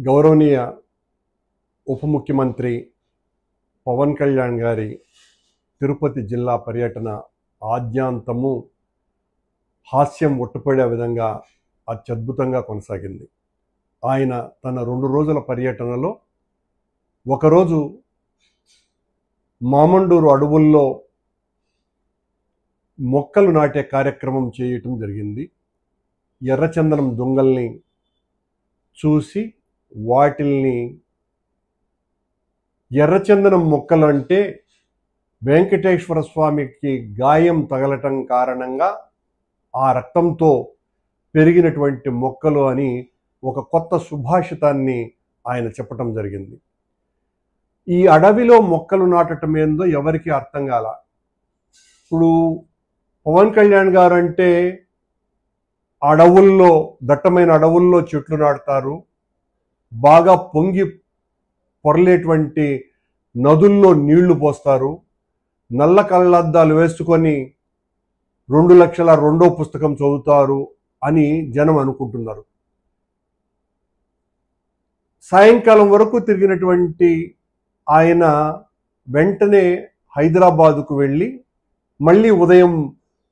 గౌరవనీయ ఉప ముఖ్యమంత్రి పవన్ కళ్యాణ్ గారి తిరుపతి జిల్లా పర్యటన ఆద్యాంతము హాస్యం ఒట్టుపడే విధంగా అత్యద్భుతంగా కొనసాగింది. ఆయన తన 2 రోజుల పర్యటనలో ఒకరోజు మామండూరు అడవుల్లో మొక్కలు నాటే కార్యక్రమం చేయటం జరిగింది. ఎర్రచందనం దొంగల్ని చూసి వాటిల్ని ఎర్రచందనం మొక్కలు అంటే వెంకటేశ్వర స్వామికి గాయం తగలటం కారణంగా ఆ రక్తంతో పెరిగినటువంటి మొక్కలు అని ఒక కొత్త సుభాషితాన్ని ఆయన చెప్పటం జరిగింది. ఈ అడవిలో మొక్కలు నాటటం ఏందో ఎవరికి అర్థం కాల. ఇప్పుడు పవన్ కళ్యాణ్ గారు అంటే అడవుల్లో, దట్టమైన అడవుల్లో చెట్లు నాటుతారు, బాగా పొంగి పొరలేటువంటి నదుల్లో నీళ్లు పోస్తారు, నల్ల కళ్ళద్దాలు వేసుకొని 2 లక్షల 2వ పుస్తకం చదువుతారు అని జనం అనుకుంటున్నారు. సాయంకాలం వరకు తిరిగినటువంటి ఆయన వెంటనే హైదరాబాదుకు వెళ్ళి మళ్ళీ ఉదయం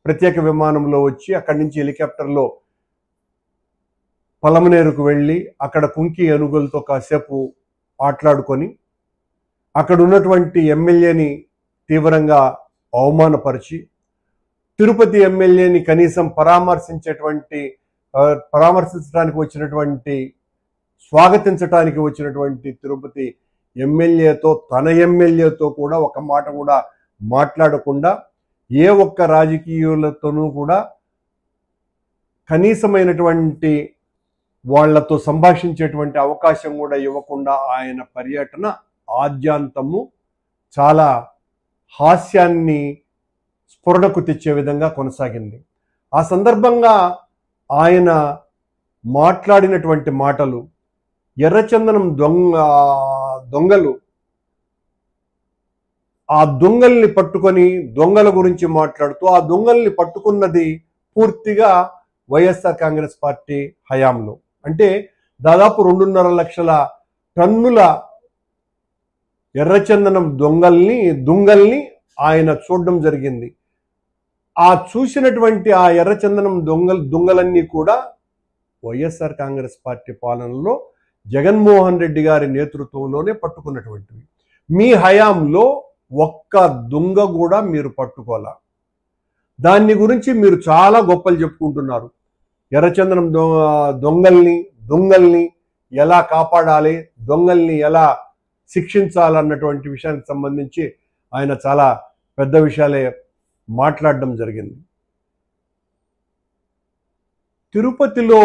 ప్రత్యేక విమానంలో వచ్చి అక్కడి నుంచి హెలికాప్టర్లో పలమనేరుకు వెళ్ళి అక్కడ కుంకి ఏనుగులతో కాసేపు ఆటలాడుకొని అక్కడ ఉన్నటువంటి ఎమ్మెల్యేని తీవ్రంగా అవమానపరిచి, తిరుపతి ఎమ్మెల్యేని కనీసం పరామర్శించడానికి వచ్చినటువంటి, స్వాగతించడానికి వచ్చినటువంటి తిరుపతి ఎమ్మెల్యేతో, తన ఎమ్మెల్యేతో కూడా ఒక మాట కూడా మాట్లాడకుండా, ఏ ఒక్క రాజకీయులతోనూ కూడా కనీసమైనటువంటి వాళ్లతో సంభాషించేటువంటి అవకాశం కూడా ఇవ్వకుండా ఆయన పర్యటన ఆద్యాంతము చాలా హాస్యాన్ని స్ఫురణకు తెచ్చే విధంగా కొనసాగింది. ఆ సందర్భంగా ఆయన మాట్లాడినటువంటి మాటలు, ఎర్రచందనం దొంగలు ఆ దొంగల్ని పట్టుకొని దొంగల గురించి మాట్లాడుతూ, ఆ దొంగల్ని పట్టుకున్నది పూర్తిగా వైఎస్ఆర్ కాంగ్రెస్ పార్టీ హయాంలో. అంటే దాదాపు 2.5 లక్షల టన్నుల ఎర్రచందనం దొంగల్ని ఆయన చూడడం జరిగింది. ఆ చూసినటువంటి ఆ ఎర్రచందనం దొంగలన్నీ కూడా వైఎస్ఆర్ కాంగ్రెస్ పార్టీ పాలనలో జగన్మోహన్ రెడ్డి గారి నేతృత్వంలోనే పట్టుకున్నటువంటివి. మీ హయాంలో ఒక్క దొంగ కూడా మీరు పట్టుకోలా. దాన్ని గురించి మీరు చాలా గొప్పలు చెప్పుకుంటున్నారు. ఎర్రచందనం దొంగల్ని ఎలా కాపాడాలి, దొంగల్ని ఎలా శిక్షించాలన్నటువంటి విషయానికి సంబంధించి ఆయన చాలా పెద్ద విషయాలే మాట్లాడడం జరిగింది. తిరుపతిలో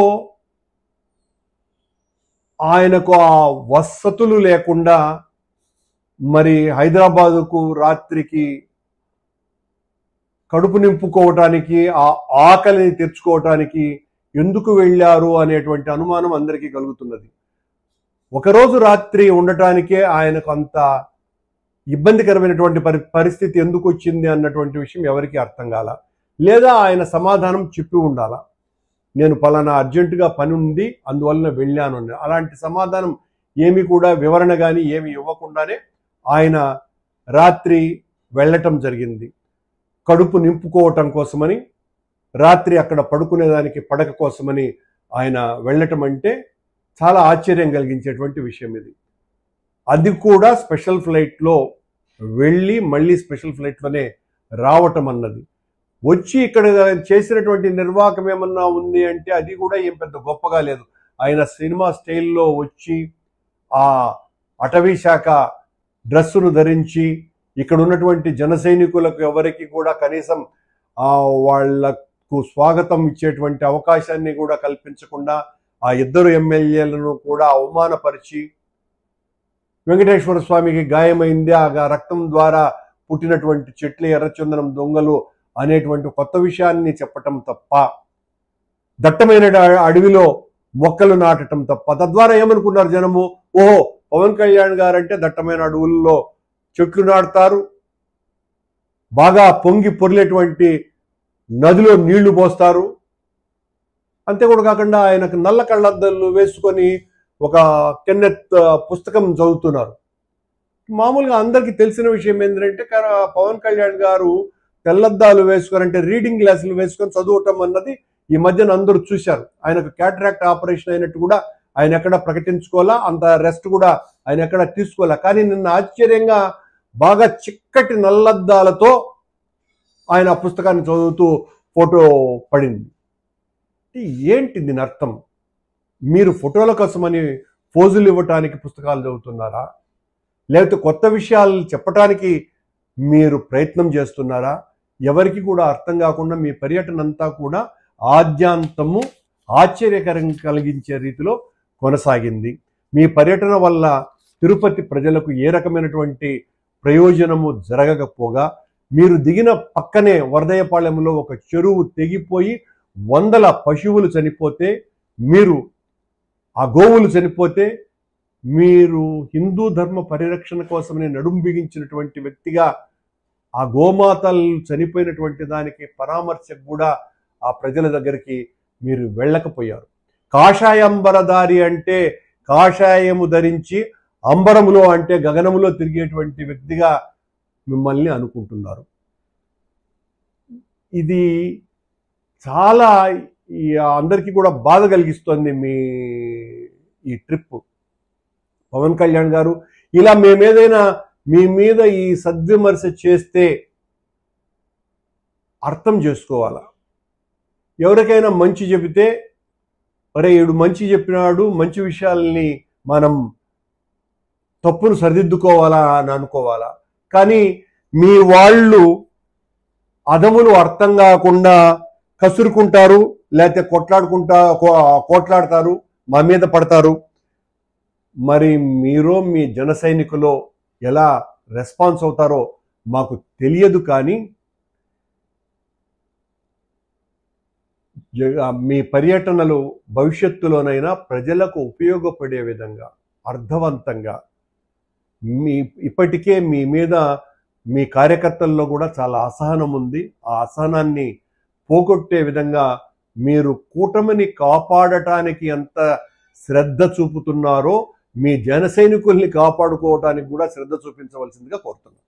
ఆయనకు ఆ వసతులు లేకుండా మరి హైదరాబాదుకు రాత్రికి కడుపు నింపుకోవటానికి, ఆ ఆకలిని తెచ్చుకోవటానికి ఎందుకు వెళ్ళారు అనేటువంటి అనుమానం అందరికీ కలుగుతున్నది. ఒకరోజు రాత్రి ఉండటానికే ఆయనకు అంత ఇబ్బందికరమైనటువంటి పరిస్థితి ఎందుకు వచ్చింది అన్నటువంటి విషయం ఎవరికి అర్థం కాల. లేదా ఆయన సమాధానం చెప్పి ఉండాల, నేను పలానా అర్జెంటుగా పని ఉంది అందువలన వెళ్ళాను అని. అలాంటి సమాధానం ఏమి కూడా, వివరణ కానీ ఏమి ఇవ్వకుండానే ఆయన రాత్రి వెళ్ళటం జరిగింది. కడుపు నింపుకోవటం కోసమని, రాత్రి అక్కడ పడుకునేదానికి పడక కోసమని ఆయన వెళ్ళటం అంటే చాలా ఆశ్చర్యం కలిగించేటువంటి విషయం ఇది. అది కూడా స్పెషల్ ఫ్లైట్లో వెళ్ళి మళ్ళీ స్పెషల్ ఫ్లైట్లోనే రావటం అన్నది. వచ్చి ఇక్కడ చేసినటువంటి నిర్వాహకం ఏమన్నా ఉంది అంటే అది కూడా ఏం పెద్ద గొప్పగా లేదు. ఆయన సినిమా స్టైల్లో వచ్చి ఆ అటవీ శాఖ డ్రెస్సును ధరించి ఇక్కడ ఉన్నటువంటి జన సైనికులకు ఎవరికి కూడా కనీసం వాళ్లకు స్వాగతం ఇచ్చేటువంటి అవకాశాన్ని కూడా కల్పించకుండా ఆ 2 ఎమ్మెల్యేలను కూడా అవమానపరిచి, వెంకటేశ్వర స్వామికి గాయమైంది, ఆ రక్తం ద్వారా పుట్టినటువంటి చెట్లు ఎర్రచందనం దొంగలు అనేటువంటి కొత్త విషయాన్ని చెప్పటం తప్ప, దట్టమైన అడవిలో మొక్కలు నాటటం తప్ప, తద్వారా ఏమనుకున్నారు జనము, ఓహో పవన్ కళ్యాణ్ గారంటే దట్టమైన అడవుల్లో చెట్లు నాటుతారు, బాగా పొంగి పొర్లేటువంటి నదిలో నీళ్లు పోస్తారు, అంతే కూడా కాకుండా ఆయనకు నల్ల కళ్ళద్దాలు వేసుకొని ఒక కెన్నెత్ పుస్తకం చదువుతున్నారు. మామూలుగా అందరికీ తెలిసిన విషయం ఏంటంటే పవన్ కళ్యాణ్ గారు తెల్లద్దాలు వేసుకొని, అంటే రీడింగ్ గ్లాసులు వేసుకొని చదవటం అన్నది ఈ మధ్యన అందరూ చూశారు. ఆయనకు క్యాటరాక్ట్ ఆపరేషన్ అయినట్టు కూడా ఆయన ఎక్కడ ప్రకటించుకోవాలా, అంత రెస్ట్ కూడా ఆయన ఎక్కడ తీసుకోవాలా. కానీ నిన్న ఆశ్చర్యంగా బాగా చిక్కటి నల్లద్దాలతో ఆయన ఆ పుస్తకాన్ని చదువుతూ ఫోటో పడింది. ఏంటి దీని అర్థం? మీరు ఫోటోల కోసమని పోజులు ఇవ్వటానికి పుస్తకాలు చదువుతున్నారా, లేకపోతే కొత్త విషయాలు చెప్పటానికి మీరు ప్రయత్నం చేస్తున్నారా? ఎవరికి కూడా అర్థం కాకుండా మీ పర్యటన అంతా కూడా ఆద్యాంతము ఆశ్చర్యకరం కలిగించే రీతిలో కొనసాగింది. మీ పర్యటన వల్ల తిరుపతి ప్రజలకు ఏ రకమైనటువంటి ప్రయోజనము జరగకపోగా, మీరు దిగిన పక్కనే వరదయ్యపాళెంలో ఒక చెరువు తెగిపోయి 100 పశువులు చనిపోతే, మీరు ఆ గోవులు చనిపోతే, మీరు హిందూ ధర్మ పరిరక్షణ కోసమని నడుం బిగించినటువంటి వ్యక్తిగా ఆ గోమాతలు చనిపోయినటువంటి దానికి పరామర్శకు కూడా ఆ ప్రజల దగ్గరికి మీరు వెళ్ళకపోయారు. కాషాయంబరదారి అంటే కాషాయము ధరించి, అంబరములో అంటే గగనములో తిరిగేటువంటి వ్యక్తిగా మిమ్మల్ని అనుకుంటున్నారు. ఇది చాలా అందరికీ కూడా బాధ కలిగిస్తుంది మీ ఈ ట్రిప్. పవన్ కళ్యాణ్ గారు, ఇలా మేమేదైనా మీ మీద ఈ సద్విమర్శ చేస్తే అర్థం చేసుకోవాలా. ఎవరికైనా మంచి చెబితే, అరే ఈడు మంచి చెప్పినాడు, మంచి విషయాల్ని మనం తప్పును సరిదిద్దుకోవాలా అని అనుకోవాలా. కానీ మీ వాళ్ళు అదములు అర్థం కాకుండా కసురుకుంటారు, లేకపోతే కోట్లాడతారు, మా మీద పడతారు. మరి మీరు మీ జన సైనికులో ఎలా రెస్పాన్స్ అవుతారో మాకు తెలియదు. కానీ మీ పర్యటనలు భవిష్యత్తులోనైనా ప్రజలకు ఉపయోగపడే విధంగా, అర్థవంతంగా, ఇప్పటికే మీ మీద మీ కార్యకర్తల్లో కూడా చాలా అసహనం ఉంది. ఆ అసహనాన్ని పోగొట్టే విధంగా మీరు కూటమిని కాపాడటానికి ఎంత శ్రద్ధ చూపుతున్నారో, మీ జన సైనికుల్ని కాపాడుకోవటానికి కూడా శ్రద్ధ చూపించవలసిందిగా కోరుతున్నాను.